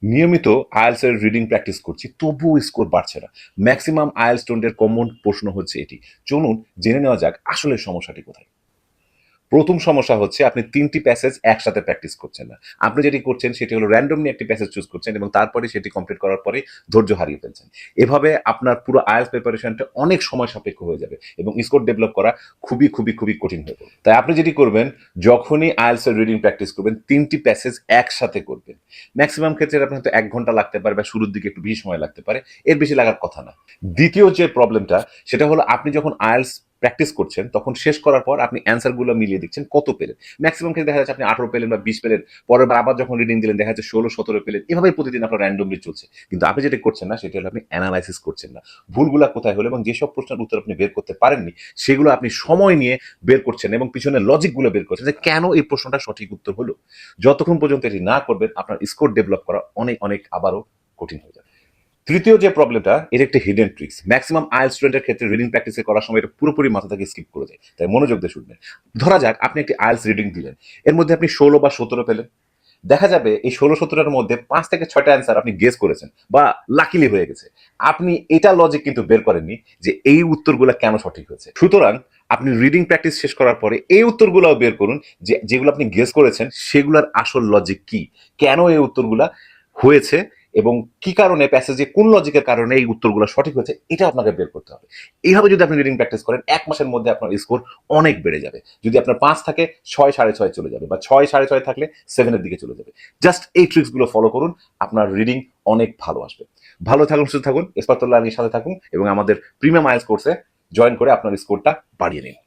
নিয়মিত আইএলটিএস এর reading practice করছি, তবুও স্কোর বাড়ছে না। ম্যাক্সিমাম আইএলটিএস স্টুডেন্টের কমন প্রশ্ন হচ্ছে এটি। চলুন জেনে নেওয়া যাক আসলে সমস্যাটি কোথায়। প্রথম সমস্যা হচ্ছে আপনি ৩টি প্যাসেজ একসাথে প্র্যাকটিস করছেন না। আপনি যেটি করছেন সেটি হলো র‍্যান্ডমলি একটি প্যাসেজ চুজ করছেন এবং তারপরে সেটি কমপ্লিট করার পরেই ধৈর্য হারিয়ে ফেলছেন। এভাবে আপনার পুরো আইএলটিএস প্রিপারেশনটা অনেক সময় সাপেক্ষ হয়ে যাবে এবং স্কোর ডেভেলপ করা খুবই কঠিন হয়ে পড়বে। তাই আপনি যেটি করবেন, যখনই আইএলটিএস এর রিডিং প্র্যাকটিস করবেন ৩টি প্যাসেজ একসাথে করবেন। ম্যাক্সিমাম ক্ষেত্রে আপনার হয়তো ১ ঘন্টা লাগতে পারে বা শুরুর দিকে একটু বেশি সময় লাগতে পারে। এর বেশি লাগার কথা না। দ্বিতীয় যে প্রবলেমটা সেটা হলো আপনি যখন আইএলটিএস প্র্যাকটিস করছেন তখন শেষ করার পর আপনি অ্যান্সারগুলো মিলিয়ে দেখছেন কত পেলেন। ম্যাক্সিমাম ক্ষেত্রে দেখা যাচ্ছে আপনি 18 পেলেন বা 20 পেলেন, পরের বার আবার যখন রিডিং দিলেন দেখা যাচ্ছে 16-17 পেলেন। এভাবেই প্রতিদিন আপনার র্যান্ডমলি চলছে। কিন্তু আপনি যেটা করছেন না সেটা হলো আপনি অ্যানালাইসিস করছেন না। ভুলগুলা কোথায় হলো এবং যেসব প্রশ্নের উত্তর আপনি বের করতে পারেননি সেগুলো আপনি সময় নিয়ে বের করছেন এবং পিছনের লজিকগুলো বের করছেন যে কেন এই প্রশ্নটা সঠিক উত্তর হলো। যতক্ষণ পর্যন্ত এটি না করবেন আপনার স্কোর ডেভেলপ করা অনেক আবারও কঠিন হয়ে যাবে। তৃতীয় যে প্রবলেমটা, এটা একটা হিডেন ট্রিক্স। ম্যাক্সিমাম আইএলটিএস স্টুডেন্টের ক্ষেত্রে রিডিং প্র্যাকটিস করার সময় এটা পুরোপুরি মাথা থেকে স্কিপ করে যায়। তাই মনোযোগ দিয়ে শুনবেন। ধরা যাক আপনি একটি আইএলটিএস রিডিং দিলেন। এর মধ্যে আপনি 16 বা 17 পেলেন। দেখা যাবে এই 16-17টার মধ্যে ৫ থেকে ৬টা অ্যান্সার আপনি গেস করেছেন বা লাকিলি হয়ে গেছে। আপনি এটা লজিক কিন্তু বের করেননি যে এই উত্তরগুলো কেন সঠিক হয়েছে। সুতরাং আপনি রিডিং প্র্যাকটিস শেষ করার পরে এই উত্তরগুলোও বের করুন যে যেগুলো আপনি গেস করেছেন সেগুলোর আসল লজিক কি, কেন এই উত্তরগুলা হয়েছে এবং কি কারণে প্যাসেজে কোন লজিকের কারণে এই উত্তরগুলো সঠিক হয়েছে এটা আপনাকে বের করতে হবে। এইভাবে যদি আপনি রিডিং প্র্যাকটিস করেন ১ মাসের মধ্যে আপনার স্কোর অনেক বেড়ে যাবে। যদি আপনার ৫ থাকে ৬ ৬.৫ চলে যাবে বা ৬ ৬.৫ থাকলে 7 এর দিকে চলে যাবে। জাস্ট এই ট্রিক্সগুলো ফলো করুন, আপনার রিডিং অনেক ভালো আসবে। ভালো থাকুন, সুস্থ থাকুন, ইসপাতুল্লাহ আলীর সাথে থাকুন এবং আমাদের প্রিমিয়াম আইএলটিএস কোর্সে জয়েন করে আপনার স্কোরটা বাড়িয়ে নিন।